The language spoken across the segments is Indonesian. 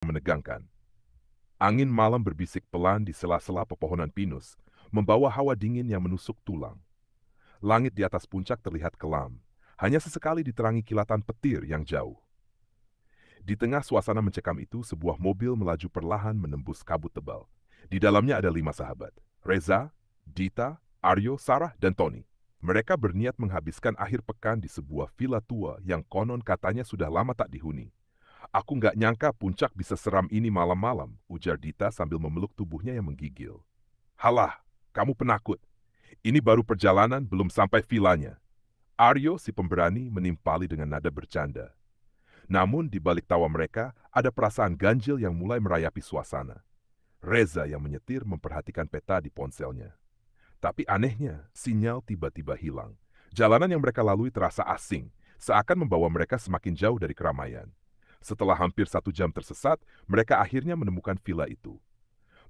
Menegangkan. Angin malam berbisik pelan di sela-sela pepohonan pinus, membawa hawa dingin yang menusuk tulang. Langit di atas puncak terlihat kelam, hanya sesekali diterangi kilatan petir yang jauh. Di tengah suasana mencekam itu, sebuah mobil melaju perlahan menembus kabut tebal. Di dalamnya ada 5 sahabat, Reza, Dita, Aryo, Sarah, dan Tony. Mereka berniat menghabiskan akhir pekan di sebuah villa tua yang konon katanya sudah lama tak dihuni. Aku nggak nyangka puncak bisa seram ini malam-malam, ujar Dita sambil memeluk tubuhnya yang menggigil. Halah, kamu penakut. Ini baru perjalanan, belum sampai villanya. Aryo, si pemberani, menimpali dengan nada bercanda. Namun di balik tawa mereka, ada perasaan ganjil yang mulai merayapi suasana. Reza yang menyetir memperhatikan peta di ponselnya. Tapi anehnya, sinyal tiba-tiba hilang. Jalanan yang mereka lalui terasa asing, seakan membawa mereka semakin jauh dari keramaian. Setelah hampir 1 jam tersesat, mereka akhirnya menemukan villa itu.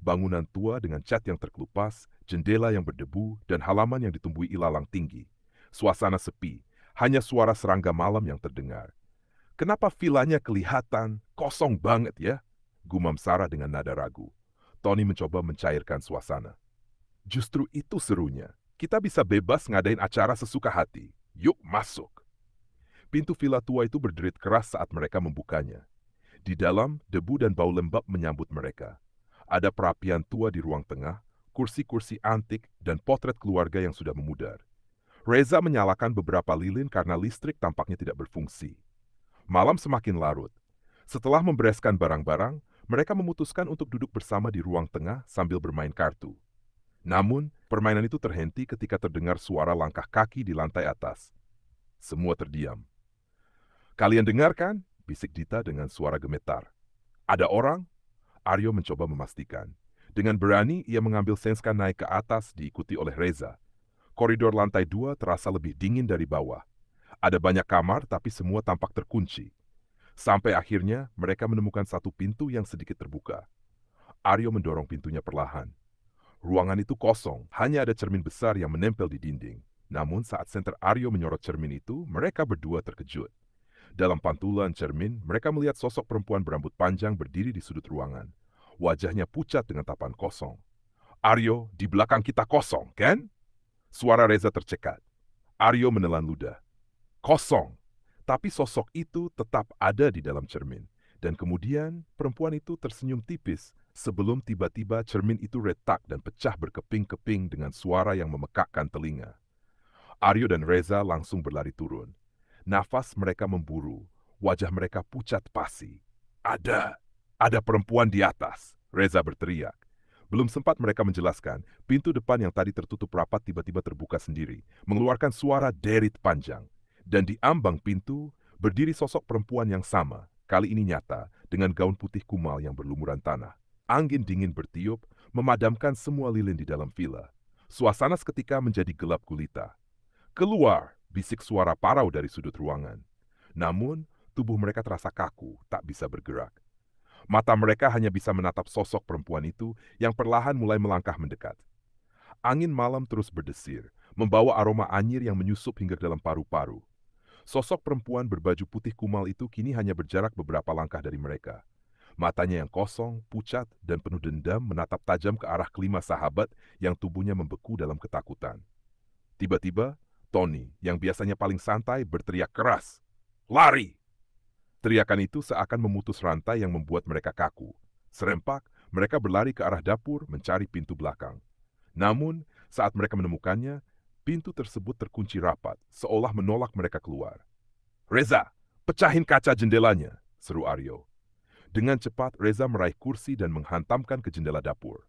Bangunan tua dengan cat yang terkelupas, jendela yang berdebu, dan halaman yang ditumbuhi ilalang tinggi. Suasana sepi, hanya suara serangga malam yang terdengar. Kenapa villanya kelihatan kosong banget ya? Gumam Sarah dengan nada ragu. Tony mencoba mencairkan suasana. Justru itu serunya. Kita bisa bebas ngadain acara sesuka hati. Yuk masuk. Pintu villa tua itu berderit keras saat mereka membukanya. Di dalam, debu dan bau lembab menyambut mereka. Ada perapian tua di ruang tengah, kursi-kursi antik, dan potret keluarga yang sudah memudar. Reza menyalakan beberapa lilin karena listrik tampaknya tidak berfungsi. Malam semakin larut. Setelah membereskan barang-barang, mereka memutuskan untuk duduk bersama di ruang tengah sambil bermain kartu. Namun, permainan itu terhenti ketika terdengar suara langkah kaki di lantai atas. Semua terdiam. Kalian dengar kan? Bisik Dita dengan suara gemetar. Ada orang? Aryo mencoba memastikan. Dengan berani, ia mengambil Senska naik ke atas diikuti oleh Reza. Koridor lantai 2 terasa lebih dingin dari bawah. Ada banyak kamar tapi semua tampak terkunci. Sampai akhirnya mereka menemukan satu pintu yang sedikit terbuka. Aryo mendorong pintunya perlahan. Ruangan itu kosong, hanya ada cermin besar yang menempel di dinding. Namun saat senter Aryo menyorot cermin itu, mereka berdua terkejut. Dalam pantulan cermin, mereka melihat sosok perempuan berambut panjang berdiri di sudut ruangan. Wajahnya pucat dengan tapan kosong. Aryo, di belakang kita kosong, kan? Suara Reza tercekat. Aryo menelan ludah. Kosong. Tapi sosok itu tetap ada di dalam cermin. Dan kemudian perempuan itu tersenyum tipis sebelum tiba-tiba cermin itu retak dan pecah berkeping-keping dengan suara yang memekakkan telinga. Aryo dan Reza langsung berlari turun. Nafas mereka memburu, wajah mereka pucat pasi. Ada perempuan di atas, Reza berteriak. Belum sempat mereka menjelaskan, pintu depan yang tadi tertutup rapat tiba-tiba terbuka sendiri, mengeluarkan suara derit panjang. Dan di ambang pintu, berdiri sosok perempuan yang sama, kali ini nyata, dengan gaun putih kumal yang berlumuran tanah. Angin dingin bertiup, memadamkan semua lilin di dalam villa. Suasana seketika menjadi gelap gulita. Keluar, bisik suara parau dari sudut ruangan. Namun, tubuh mereka terasa kaku, tak bisa bergerak. Mata mereka hanya bisa menatap sosok perempuan itu yang perlahan mulai melangkah mendekat. Angin malam terus berdesir, membawa aroma anyir yang menyusup hingga ke dalam paru-paru. Sosok perempuan berbaju putih kumal itu kini hanya berjarak beberapa langkah dari mereka. Matanya yang kosong, pucat, dan penuh dendam menatap tajam ke arah kelima sahabat yang tubuhnya membeku dalam ketakutan. Tiba-tiba, Tony, yang biasanya paling santai, berteriak keras. Lari! Teriakan itu seakan memutus rantai yang membuat mereka kaku. Serempak, mereka berlari ke arah dapur mencari pintu belakang. Namun, saat mereka menemukannya, pintu tersebut terkunci rapat, seolah menolak mereka keluar. Reza, pecahin kaca jendelanya, seru Aryo. Dengan cepat, Reza meraih kursi dan menghantamkan ke jendela dapur.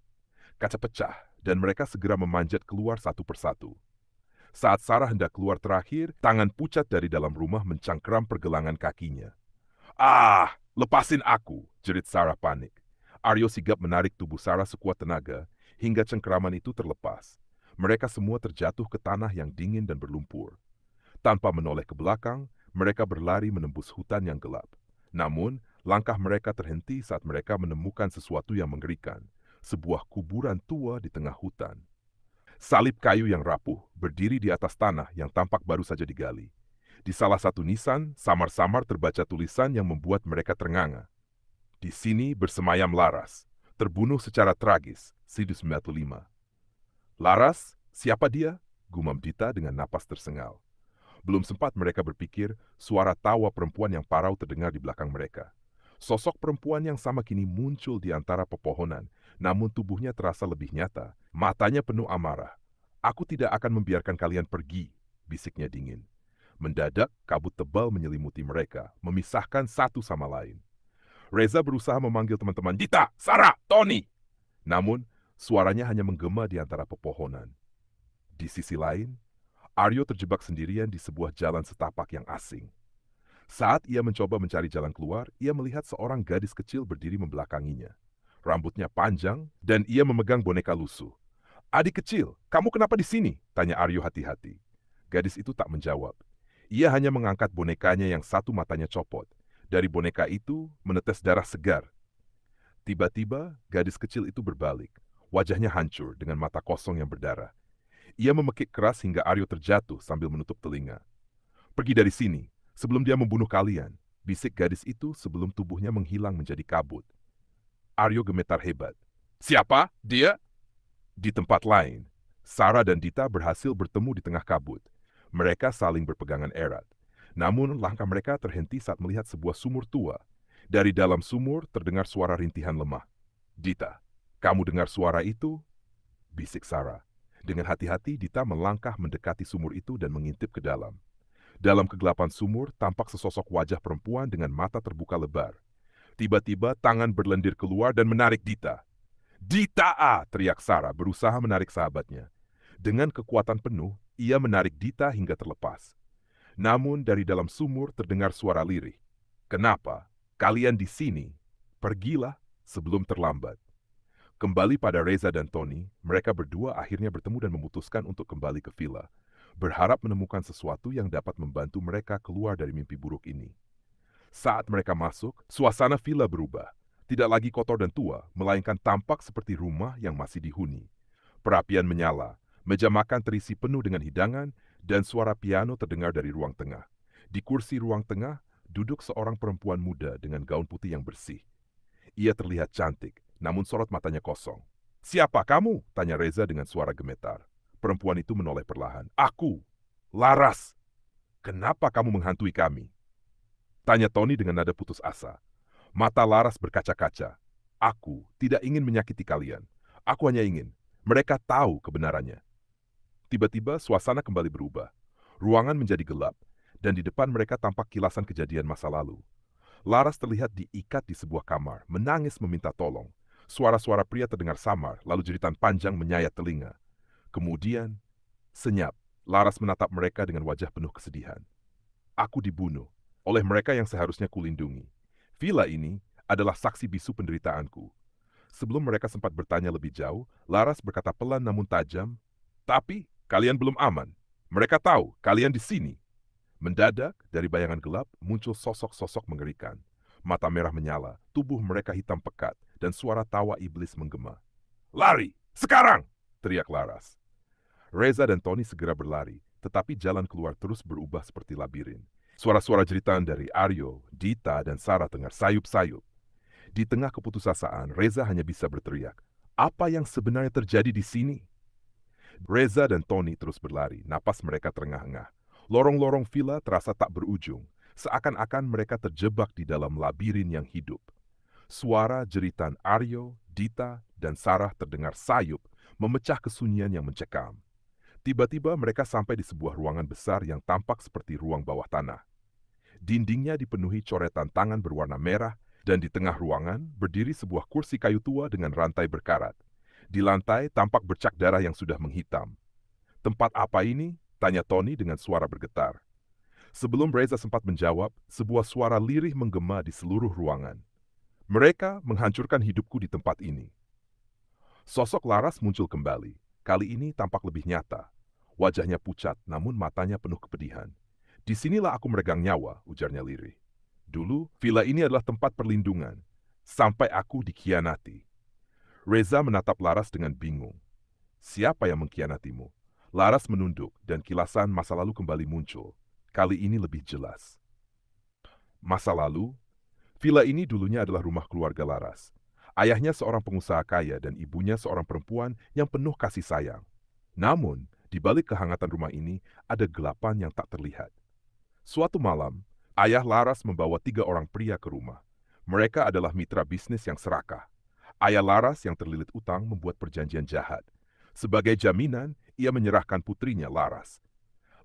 Kaca pecah, dan mereka segera memanjat keluar satu persatu. Saat Sarah hendak keluar terakhir, tangan pucat dari dalam rumah mencangkram pergelangan kakinya. Ah, lepasin aku, jerit Sarah panik. Aryo sigap menarik tubuh Sarah sekuat tenaga, hingga cengkeraman itu terlepas. Mereka semua terjatuh ke tanah yang dingin dan berlumpur. Tanpa menoleh ke belakang, mereka berlari menembus hutan yang gelap. Namun, langkah mereka terhenti saat mereka menemukan sesuatu yang mengerikan. Sebuah kuburan tua di tengah hutan. Salib kayu yang rapuh berdiri di atas tanah yang tampak baru saja digali. Di salah satu nisan, samar-samar terbaca tulisan yang membuat mereka ternganga. Di sini bersemayam Laras, terbunuh secara tragis, Sidus 95. Laras, siapa dia? Gumam Dita dengan napas tersengal. Belum sempat mereka berpikir, suara tawa perempuan yang parau terdengar di belakang mereka. Sosok perempuan yang sama kini muncul di antara pepohonan, namun tubuhnya terasa lebih nyata. Matanya penuh amarah. Aku tidak akan membiarkan kalian pergi, bisiknya dingin. Mendadak, kabut tebal menyelimuti mereka, memisahkan satu sama lain. Reza berusaha memanggil teman-teman, Dita, Sarah, Tony. Namun, suaranya hanya menggema di antara pepohonan. Di sisi lain, Aryo terjebak sendirian di sebuah jalan setapak yang asing. Saat ia mencoba mencari jalan keluar, ia melihat seorang gadis kecil berdiri membelakanginya. Rambutnya panjang dan ia memegang boneka lusuh. Adik kecil, kamu kenapa di sini? Tanya Aryo hati-hati. Gadis itu tak menjawab. Ia hanya mengangkat bonekanya yang satu matanya copot. Dari boneka itu menetes darah segar. Tiba-tiba, gadis kecil itu berbalik. Wajahnya hancur dengan mata kosong yang berdarah. Ia memekik keras hingga Aryo terjatuh sambil menutup telinga. Pergi dari sini, sebelum dia membunuh kalian, bisik gadis itu sebelum tubuhnya menghilang menjadi kabut. Aryo gemetar hebat. Siapa? Dia? Di tempat lain, Sarah dan Dita berhasil bertemu di tengah kabut. Mereka saling berpegangan erat. Namun langkah mereka terhenti saat melihat sebuah sumur tua. Dari dalam sumur terdengar suara rintihan lemah. Dita, kamu dengar suara itu? Bisik Sarah. Dengan hati-hati Dita melangkah mendekati sumur itu dan mengintip ke dalam. Dalam kegelapan sumur tampak sesosok wajah perempuan dengan mata terbuka lebar. Tiba-tiba tangan berlendir keluar dan menarik Dita. Dita! Teriak Sarah berusaha menarik sahabatnya. Dengan kekuatan penuh, ia menarik Dita hingga terlepas. Namun dari dalam sumur terdengar suara lirih. Kenapa? Kalian di sini? Pergilah sebelum terlambat. Kembali pada Reza dan Tony, mereka berdua akhirnya bertemu dan memutuskan untuk kembali ke villa. Berharap menemukan sesuatu yang dapat membantu mereka keluar dari mimpi buruk ini. Saat mereka masuk, suasana villa berubah. Tidak lagi kotor dan tua, melainkan tampak seperti rumah yang masih dihuni. Perapian menyala, meja makan terisi penuh dengan hidangan, dan suara piano terdengar dari ruang tengah. Di kursi ruang tengah, duduk seorang perempuan muda dengan gaun putih yang bersih. Ia terlihat cantik, namun sorot matanya kosong. Siapa kamu? Tanya Reza dengan suara gemetar. Perempuan itu menoleh perlahan. Aku, Laras. Kenapa kamu menghantui kami? Tanya Tony dengan nada putus asa. Mata Laras berkaca-kaca. Aku tidak ingin menyakiti kalian. Aku hanya ingin mereka tahu kebenarannya. Tiba-tiba suasana kembali berubah. Ruangan menjadi gelap, dan di depan mereka tampak kilasan kejadian masa lalu. Laras terlihat diikat di sebuah kamar, menangis meminta tolong. Suara-suara pria terdengar samar, lalu jeritan panjang menyayat telinga. Kemudian, senyap, Laras menatap mereka dengan wajah penuh kesedihan. Aku dibunuh oleh mereka yang seharusnya kulindungi. Villa ini adalah saksi bisu penderitaanku. Sebelum mereka sempat bertanya lebih jauh, Laras berkata pelan namun tajam, tapi kalian belum aman. Mereka tahu kalian di sini. Mendadak, dari bayangan gelap, muncul sosok-sosok mengerikan. Mata merah menyala, tubuh mereka hitam pekat, dan suara tawa iblis menggema. Lari! Sekarang! Teriak Laras. Reza dan Tony segera berlari, tetapi jalan keluar terus berubah seperti labirin. Suara-suara jeritan dari Aryo, Dita, dan Sarah dengar sayup-sayup. Di tengah keputusasaan, Reza hanya bisa berteriak, apa yang sebenarnya terjadi di sini? Reza dan Tony terus berlari, napas mereka terengah-engah. Lorong-lorong villa terasa tak berujung, seakan-akan mereka terjebak di dalam labirin yang hidup. Suara jeritan Aryo, Dita, dan Sarah terdengar sayup, memecah kesunyian yang mencekam. Tiba-tiba mereka sampai di sebuah ruangan besar yang tampak seperti ruang bawah tanah. Dindingnya dipenuhi coretan tangan berwarna merah, dan di tengah ruangan berdiri sebuah kursi kayu tua dengan rantai berkarat. Di lantai tampak bercak darah yang sudah menghitam. Tempat apa ini? Tanya Tony dengan suara bergetar. Sebelum Reza sempat menjawab, sebuah suara lirih menggema di seluruh ruangan. Mereka menghancurkan hidupku di tempat ini. Sosok Laras muncul kembali. Kali ini tampak lebih nyata. Wajahnya pucat, namun matanya penuh kepedihan. Disinilah aku meregang nyawa, ujarnya lirih. Dulu, villa ini adalah tempat perlindungan. Sampai aku dikhianati. Reza menatap Laras dengan bingung. Siapa yang mengkhianatimu? Laras menunduk dan kilasan masa lalu kembali muncul. Kali ini lebih jelas. Masa lalu, Villa ini dulunya adalah rumah keluarga Laras. Ayahnya seorang pengusaha kaya dan ibunya seorang perempuan yang penuh kasih sayang. Namun, di balik kehangatan rumah ini ada gelapan yang tak terlihat. Suatu malam, ayah Laras membawa 3 orang pria ke rumah. Mereka adalah mitra bisnis yang serakah. Ayah Laras yang terlilit utang membuat perjanjian jahat. Sebagai jaminan, ia menyerahkan putrinya Laras.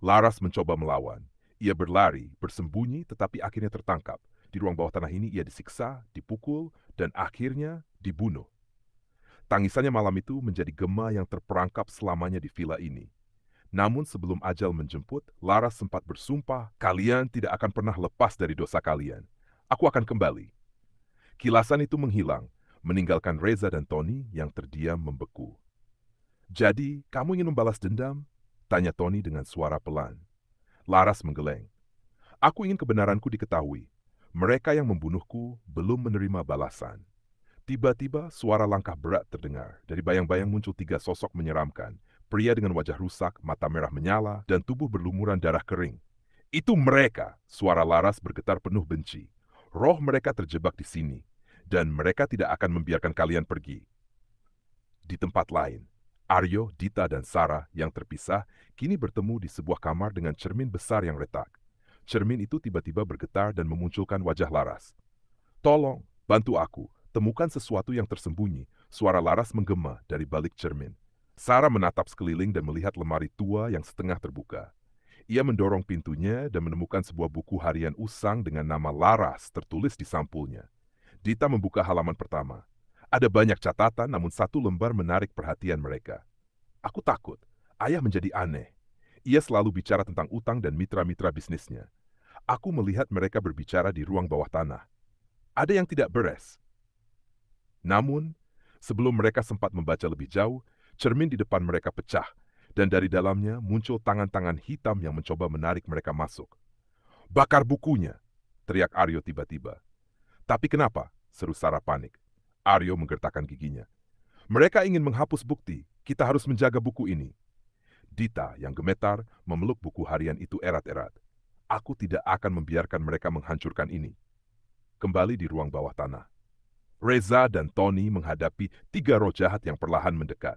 Laras mencoba melawan. Ia berlari, bersembunyi, tetapi akhirnya tertangkap. Di ruang bawah tanah ini ia disiksa, dipukul, dan akhirnya dibunuh. Tangisannya malam itu menjadi gema yang terperangkap selamanya di villa ini. Namun sebelum ajal menjemput, Laras sempat bersumpah, kalian tidak akan pernah lepas dari dosa kalian. Aku akan kembali. Kilasan itu menghilang, meninggalkan Reza dan Tony yang terdiam membeku. Jadi, kamu ingin membalas dendam? Tanya Tony dengan suara pelan. Laras menggeleng. Aku ingin kebenaranku diketahui. Mereka yang membunuhku belum menerima balasan. Tiba-tiba suara langkah berat terdengar. Dari bayang-bayang muncul 3 sosok menyeramkan. Pria dengan wajah rusak, mata merah menyala, dan tubuh berlumuran darah kering. Itu mereka, suara Laras bergetar penuh benci. Roh mereka terjebak di sini, dan mereka tidak akan membiarkan kalian pergi. Di tempat lain, Aryo, Dita, dan Sarah yang terpisah kini bertemu di sebuah kamar dengan cermin besar yang retak. Cermin itu tiba-tiba bergetar dan memunculkan wajah Laras. Tolong, bantu aku, temukan sesuatu yang tersembunyi. Suara Laras menggema dari balik cermin. Sarah menatap sekeliling dan melihat lemari tua yang setengah terbuka. Ia mendorong pintunya dan menemukan sebuah buku harian usang dengan nama Laras tertulis di sampulnya. Dita membuka halaman pertama. Ada banyak catatan namun satu lembar menarik perhatian mereka. Aku takut. Ayah menjadi aneh. Ia selalu bicara tentang utang dan mitra-mitra bisnisnya. Aku melihat mereka berbicara di ruang bawah tanah. Ada yang tidak beres. Namun, sebelum mereka sempat membaca lebih jauh, cermin di depan mereka pecah, dan dari dalamnya muncul tangan-tangan hitam yang mencoba menarik mereka masuk. Bakar bukunya, teriak Aryo tiba-tiba. Tapi kenapa? Seru Sarah panik. Aryo menggertakkan giginya. Mereka ingin menghapus bukti, kita harus menjaga buku ini. Dita yang gemetar memeluk buku harian itu erat-erat. Aku tidak akan membiarkan mereka menghancurkan ini. Kembali di ruang bawah tanah. Reza dan Tony menghadapi 3 roh jahat yang perlahan mendekat.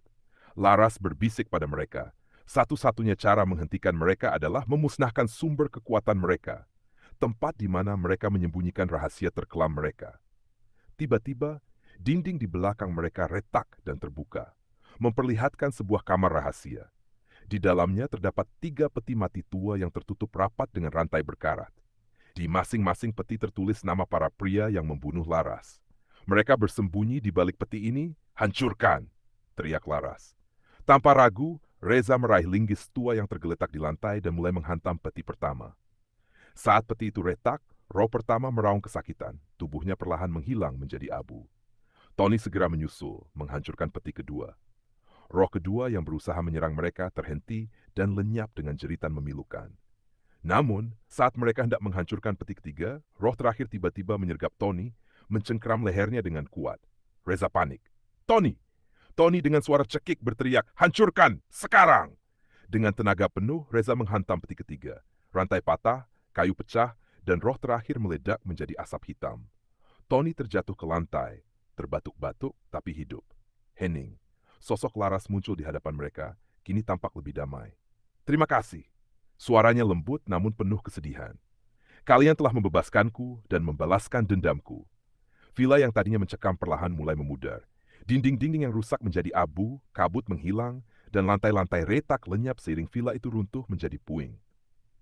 Laras berbisik pada mereka. Satu-satunya cara menghentikan mereka adalah memusnahkan sumber kekuatan mereka. Tempat di mana mereka menyembunyikan rahasia terkelam mereka. Tiba-tiba, dinding di belakang mereka retak dan terbuka, memperlihatkan sebuah kamar rahasia. Di dalamnya terdapat 3 peti mati tua yang tertutup rapat dengan rantai berkarat. Di masing-masing peti tertulis nama para pria yang membunuh Laras. Mereka bersembunyi di balik peti ini, hancurkan, teriak Laras. Tanpa ragu, Reza meraih linggis tua yang tergeletak di lantai dan mulai menghantam peti pertama. Saat peti itu retak, roh pertama meraung kesakitan, tubuhnya perlahan menghilang menjadi abu. Tony segera menyusul, menghancurkan peti kedua. Roh kedua yang berusaha menyerang mereka terhenti dan lenyap dengan jeritan memilukan. Namun, saat mereka hendak menghancurkan peti ketiga, roh terakhir tiba-tiba menyergap Tony, mencengkram lehernya dengan kuat. Reza panik. Tony! Tony dengan suara cekik berteriak, hancurkan! Sekarang! Dengan tenaga penuh, Reza menghantam peti ketiga. Rantai patah, kayu pecah, dan roh terakhir meledak menjadi asap hitam. Tony terjatuh ke lantai, terbatuk-batuk tapi hidup. Henning, sosok Laras muncul di hadapan mereka, kini tampak lebih damai. Terima kasih. Suaranya lembut namun penuh kesedihan. Kalian telah membebaskanku dan membalaskan dendamku. Villa yang tadinya mencekam perlahan mulai memudar. Dinding-dinding yang rusak menjadi abu, kabut menghilang, dan lantai-lantai retak lenyap seiring villa itu runtuh menjadi puing.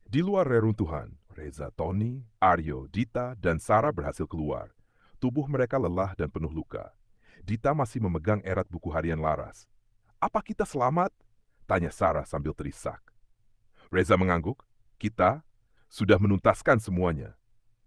Di luar reruntuhan, Reza, Tony, Aryo, Dita, dan Sarah berhasil keluar. Tubuh mereka lelah dan penuh luka. Dita masih memegang erat buku harian Laras. Apa kita selamat? Tanya Sarah sambil terisak. Reza mengangguk, kita sudah menuntaskan semuanya.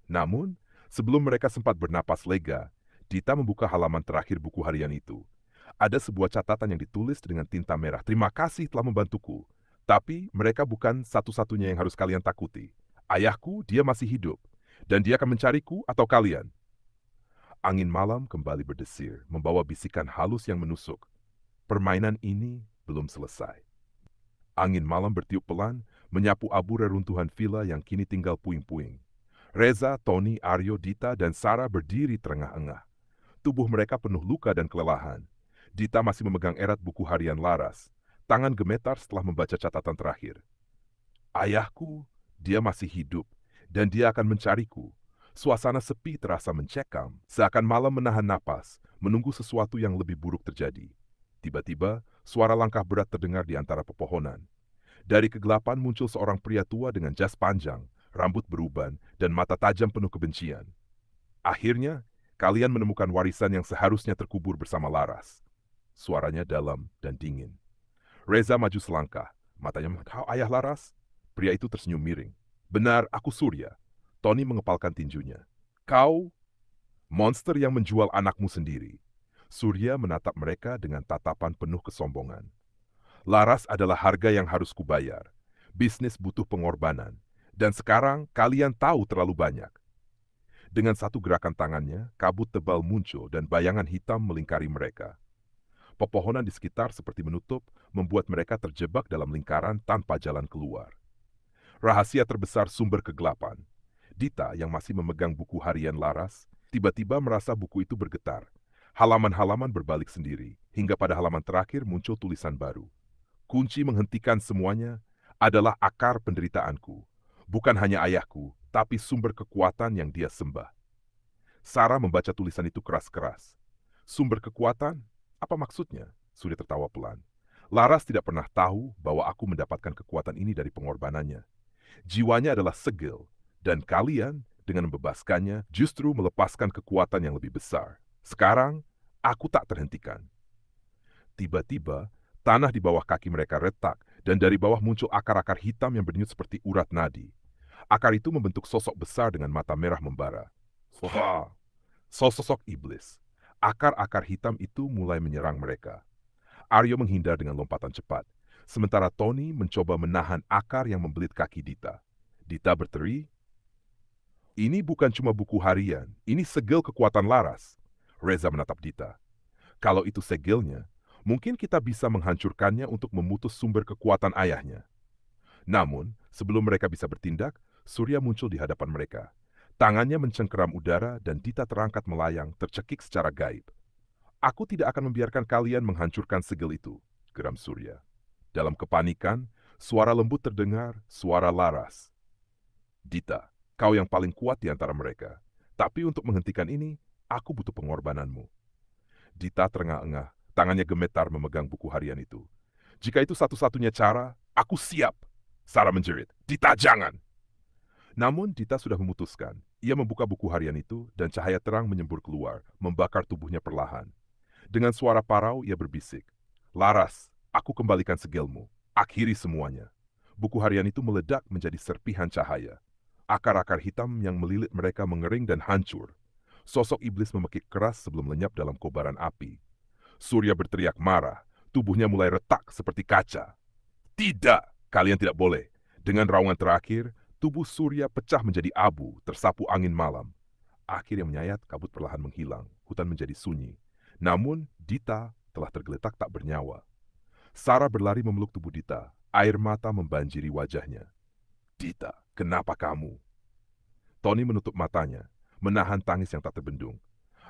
Namun, sebelum mereka sempat bernapas lega, Dita membuka halaman terakhir buku harian itu. Ada sebuah catatan yang ditulis dengan tinta merah. Terima kasih telah membantuku. Tapi mereka bukan satu-satunya yang harus kalian takuti. Ayahku, dia masih hidup. Dan dia akan mencariku atau kalian. Angin malam kembali berdesir, membawa bisikan halus yang menusuk. Permainan ini belum selesai. Angin malam bertiup pelan, menyapu abu reruntuhan villa yang kini tinggal puing-puing. Reza, Tony, Aryo, Dita, dan Sarah berdiri terengah-engah. Tubuh mereka penuh luka dan kelelahan. Dita masih memegang erat buku harian Laras. Tangan gemetar setelah membaca catatan terakhir. Ayahku, dia masih hidup, dan dia akan mencariku. Suasana sepi terasa mencekam, seakan malam menahan napas, menunggu sesuatu yang lebih buruk terjadi. Tiba-tiba, suara langkah berat terdengar di antara pepohonan. Dari kegelapan muncul seorang pria tua dengan jas panjang, rambut beruban, dan mata tajam penuh kebencian. Akhirnya, kalian menemukan warisan yang seharusnya terkubur bersama Laras. Suaranya dalam dan dingin. Reza maju selangkah. Matanya, kau ayah Laras? Pria itu tersenyum miring. Benar, aku Surya. Tony mengepalkan tinjunya. Kau, monster yang menjual anakmu sendiri. Surya menatap mereka dengan tatapan penuh kesombongan. Laras adalah harga yang harus kubayar. Bisnis butuh pengorbanan. Dan sekarang kalian tahu terlalu banyak. Dengan satu gerakan tangannya, kabut tebal muncul dan bayangan hitam melingkari mereka. Pepohonan di sekitar seperti menutup, membuat mereka terjebak dalam lingkaran tanpa jalan keluar. Rahasia terbesar sumber kegelapan. Dita yang masih memegang buku harian Laras, tiba-tiba merasa buku itu bergetar. Halaman-halaman berbalik sendiri, hingga pada halaman terakhir muncul tulisan baru. Kunci menghentikan semuanya adalah akar penderitaanku. Bukan hanya ayahku, tapi sumber kekuatan yang dia sembah. Sarah membaca tulisan itu keras-keras. Sumber kekuatan? Apa maksudnya? Surya tertawa pelan. Laras tidak pernah tahu bahwa aku mendapatkan kekuatan ini dari pengorbanannya. Jiwanya adalah segel, dan kalian dengan membebaskannya justru melepaskan kekuatan yang lebih besar. Sekarang, aku tak terhentikan. Tiba-tiba, tanah di bawah kaki mereka retak, dan dari bawah muncul akar-akar hitam yang berdenyut seperti urat nadi. Akar itu membentuk sosok besar dengan mata merah membara. Wah, sosok iblis. Akar-akar hitam itu mulai menyerang mereka. Aryo menghindar dengan lompatan cepat, sementara Tony mencoba menahan akar yang membelit kaki Dita. Dita berteri, "Ini bukan cuma buku harian, ini segel kekuatan Laras." Reza menatap Dita. "Kalau itu segelnya, mungkin kita bisa menghancurkannya untuk memutus sumber kekuatan ayahnya." Namun, sebelum mereka bisa bertindak, Surya muncul di hadapan mereka. Tangannya mencengkeram udara dan Dita terangkat melayang, tercekik secara gaib. "Aku tidak akan membiarkan kalian menghancurkan segel itu," geram Surya. Dalam kepanikan, suara lembut terdengar, suara Laras. "Dita, kau yang paling kuat di antara mereka. Tapi untuk menghentikan ini, aku butuh pengorbananmu." Dita terengah-engah, tangannya gemetar memegang buku harian itu. "Jika itu satu-satunya cara, aku siap." Sarah menjerit, "Dita, jangan!" Namun Dita sudah memutuskan. Ia membuka buku harian itu dan cahaya terang menyembur keluar, membakar tubuhnya perlahan. Dengan suara parau ia berbisik, "Laras, aku kembalikan segelmu. Akhiri semuanya." Buku harian itu meledak menjadi serpihan cahaya. Akar-akar hitam yang melilit mereka mengering dan hancur. Sosok iblis memekik keras sebelum lenyap dalam kobaran api. Surya berteriak marah, tubuhnya mulai retak seperti kaca. "Tidak, kalian tidak boleh." Dengan raungan terakhir, tubuh Surya pecah menjadi abu, tersapu angin malam. Akhir yang menyayat, kabut perlahan menghilang, hutan menjadi sunyi. Namun, Dita telah tergeletak tak bernyawa. Sarah berlari memeluk tubuh Dita, air mata membanjiri wajahnya. "Dita, kenapa kamu?" Tony menutup matanya, menahan tangis yang tak terbendung.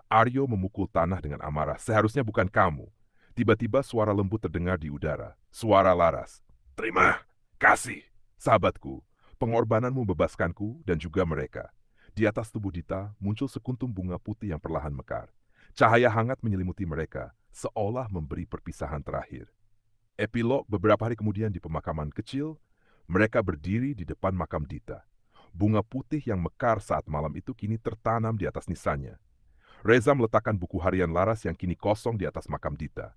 Aryo memukul tanah dengan amarah, "Seharusnya bukan kamu." Tiba-tiba suara lembut terdengar di udara, suara Laras. "Terima kasih, sahabatku. Pengorbananmu membebaskanku dan juga mereka." Di atas tubuh Dita muncul sekuntum bunga putih yang perlahan mekar. Cahaya hangat menyelimuti mereka, seolah memberi perpisahan terakhir. Epilog beberapa hari kemudian di pemakaman kecil, mereka berdiri di depan makam Dita. Bunga putih yang mekar saat malam itu kini tertanam di atas nisannya. Reza meletakkan buku harian Laras yang kini kosong di atas makam Dita.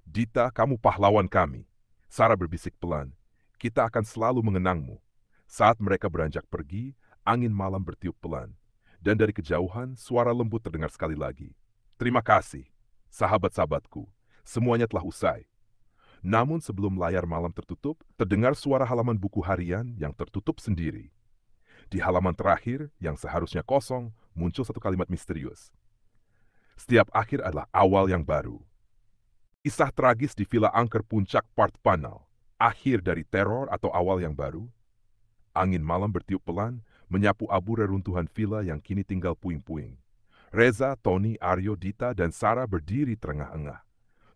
"Dita, kamu pahlawan kami." Sarah berbisik pelan, "Kita akan selalu mengenangmu." Saat mereka beranjak pergi, angin malam bertiup pelan. Dan dari kejauhan, suara lembut terdengar sekali lagi. "Terima kasih, sahabat-sahabatku. Semuanya telah usai." Namun sebelum layar malam tertutup, terdengar suara halaman buku harian yang tertutup sendiri. Di halaman terakhir, yang seharusnya kosong, muncul satu kalimat misterius. "Setiap akhir adalah awal yang baru." Kisah tragis di Villa Angker Puncak Part Panel. Akhir dari teror atau awal yang baru? Angin malam bertiup pelan, menyapu abu reruntuhan villa yang kini tinggal puing-puing. Reza, Tony, Aryo, Dita, dan Sarah berdiri terengah-engah.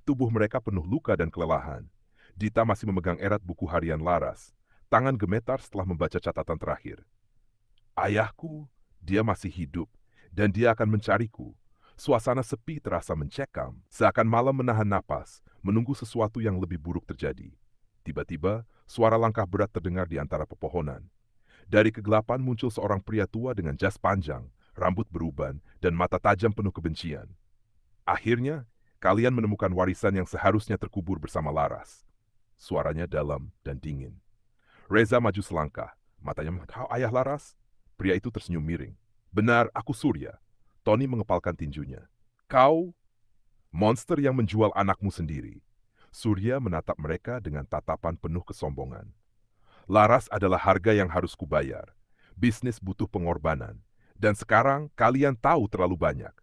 Tubuh mereka penuh luka dan kelelahan. Dita masih memegang erat buku harian Laras. Tangan gemetar setelah membaca catatan terakhir. Ayahku, dia masih hidup, dan dia akan mencariku. Suasana sepi terasa mencekam, seakan malam menahan napas, menunggu sesuatu yang lebih buruk terjadi. Tiba-tiba, suara langkah berat terdengar di antara pepohonan. Dari kegelapan muncul seorang pria tua dengan jas panjang, rambut beruban, dan mata tajam penuh kebencian. Akhirnya, kalian menemukan warisan yang seharusnya terkubur bersama Laras. Suaranya dalam dan dingin. Reza maju selangkah, matanya, "Kau ayah Laras?" Pria itu tersenyum miring. "Benar, aku Surya." Tony mengepalkan tinjunya. "Kau, monster yang menjual anakmu sendiri." Surya menatap mereka dengan tatapan penuh kesombongan. "Laras adalah harga yang harus kubayar. Bisnis butuh pengorbanan. Dan sekarang kalian tahu terlalu banyak."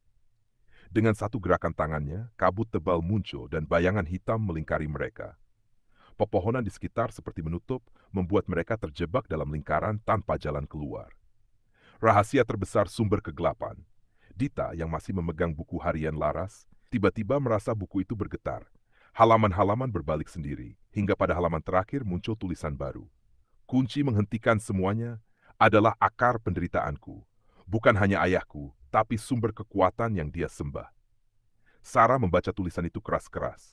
Dengan satu gerakan tangannya, kabut tebal muncul dan bayangan hitam melingkari mereka. Pepohonan di sekitar seperti menutup, membuat mereka terjebak dalam lingkaran tanpa jalan keluar. Rahasia terbesar sumber kegelapan. Dita yang masih memegang buku harian Laras, tiba-tiba merasa buku itu bergetar. Halaman-halaman berbalik sendiri, hingga pada halaman terakhir muncul tulisan baru. "Kunci menghentikan semuanya adalah akar penderitaanku. Bukan hanya ayahku, tapi sumber kekuatan yang dia sembah." Sarah membaca tulisan itu keras-keras.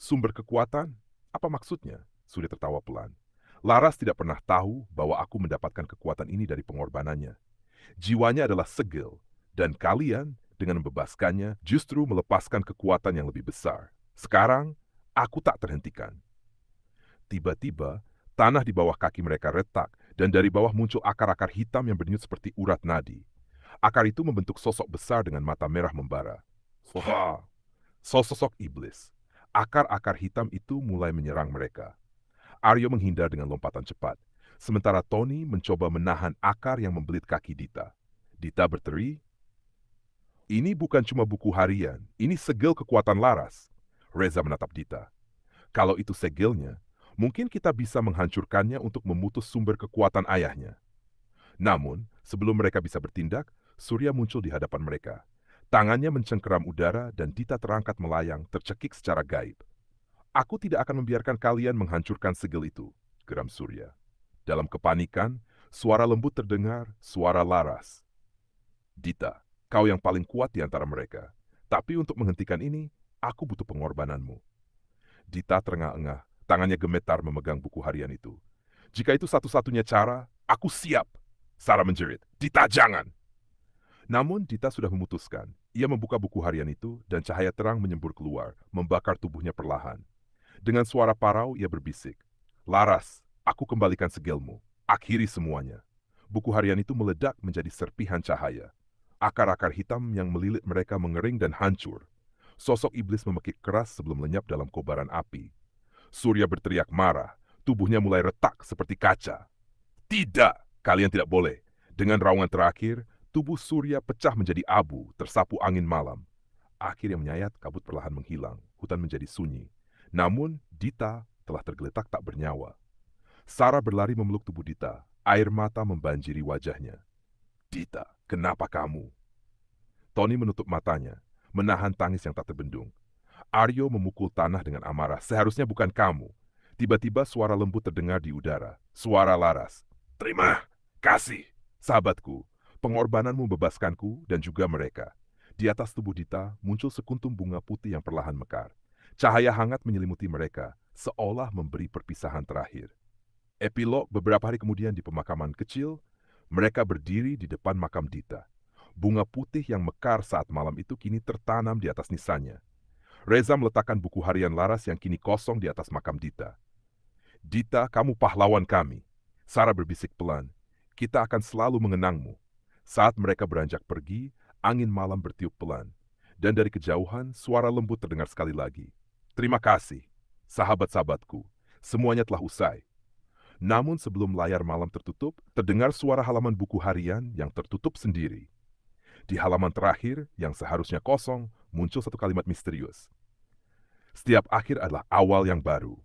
"Sumber kekuatan? Apa maksudnya?" Surya tertawa pelan. "Laras tidak pernah tahu bahwa aku mendapatkan kekuatan ini dari pengorbanannya. Jiwanya adalah segel, dan kalian dengan membebaskannya justru melepaskan kekuatan yang lebih besar. Sekarang, aku tak terhentikan." Tiba-tiba, tanah di bawah kaki mereka retak, dan dari bawah muncul akar-akar hitam yang berdenyut seperti urat nadi. Akar itu membentuk sosok besar dengan mata merah membara. Wah, sosok iblis. Akar-akar hitam itu mulai menyerang mereka. Aryo menghindar dengan lompatan cepat, sementara Tony mencoba menahan akar yang membelit kaki Dita. Dita berteri, "Ini bukan cuma buku harian, ini segel kekuatan Laras." Reza menatap Dita. "Kalau itu segelnya, mungkin kita bisa menghancurkannya untuk memutus sumber kekuatan ayahnya." Namun, sebelum mereka bisa bertindak, Surya muncul di hadapan mereka. Tangannya mencengkeram udara dan Dita terangkat melayang, tercekik secara gaib. "Aku tidak akan membiarkan kalian menghancurkan segel itu," geram Surya. Dalam kepanikan, suara lembut terdengar, suara Laras. "Dita, kau yang paling kuat di antara mereka. Tapi untuk menghentikan ini, aku butuh pengorbananmu." Dita terengah-engah, tangannya gemetar memegang buku harian itu. "Jika itu satu-satunya cara, aku siap." Sarah menjerit, "Dita, jangan!" Namun Dita sudah memutuskan. Ia membuka buku harian itu dan cahaya terang menyembur keluar, membakar tubuhnya perlahan. Dengan suara parau ia berbisik, "Laras, aku kembalikan segelmu. Akhiri semuanya." Buku harian itu meledak menjadi serpihan cahaya. Akar-akar hitam yang melilit mereka mengering dan hancur. Sosok iblis memekik keras sebelum lenyap dalam kobaran api. Surya berteriak marah, tubuhnya mulai retak seperti kaca. "Tidak, kalian tidak boleh." Dengan raungan terakhir, tubuh Surya pecah menjadi abu, tersapu angin malam. Akhir yang menyayat, kabut perlahan menghilang, hutan menjadi sunyi. Namun, Dita telah tergeletak tak bernyawa. Sarah berlari memeluk tubuh Dita, air mata membanjiri wajahnya. "Dita, kenapa kamu?" Tony menutup matanya, menahan tangis yang tak terbendung. Aryo memukul tanah dengan amarah, "Seharusnya bukan kamu." Tiba-tiba suara lembut terdengar di udara, suara Laras. "Terima kasih, sahabatku. Pengorbananmu membebaskanku dan juga mereka." Di atas tubuh Dita muncul sekuntum bunga putih yang perlahan mekar. Cahaya hangat menyelimuti mereka, seolah memberi perpisahan terakhir. Epilog beberapa hari kemudian di pemakaman kecil, mereka berdiri di depan makam Dita. Bunga putih yang mekar saat malam itu kini tertanam di atas nisannya. Reza meletakkan buku harian Laras yang kini kosong di atas makam Dita. "Dita, kamu pahlawan kami." Sarah berbisik pelan, "Kita akan selalu mengenangmu." Saat mereka beranjak pergi, angin malam bertiup pelan. Dan dari kejauhan, suara lembut terdengar sekali lagi. "Terima kasih, sahabat-sahabatku. Semuanya telah usai." Namun sebelum layar malam tertutup, terdengar suara halaman buku harian yang tertutup sendiri. Di halaman terakhir, yang seharusnya kosong, muncul satu kalimat misterius. "Setiap akhir adalah awal yang baru."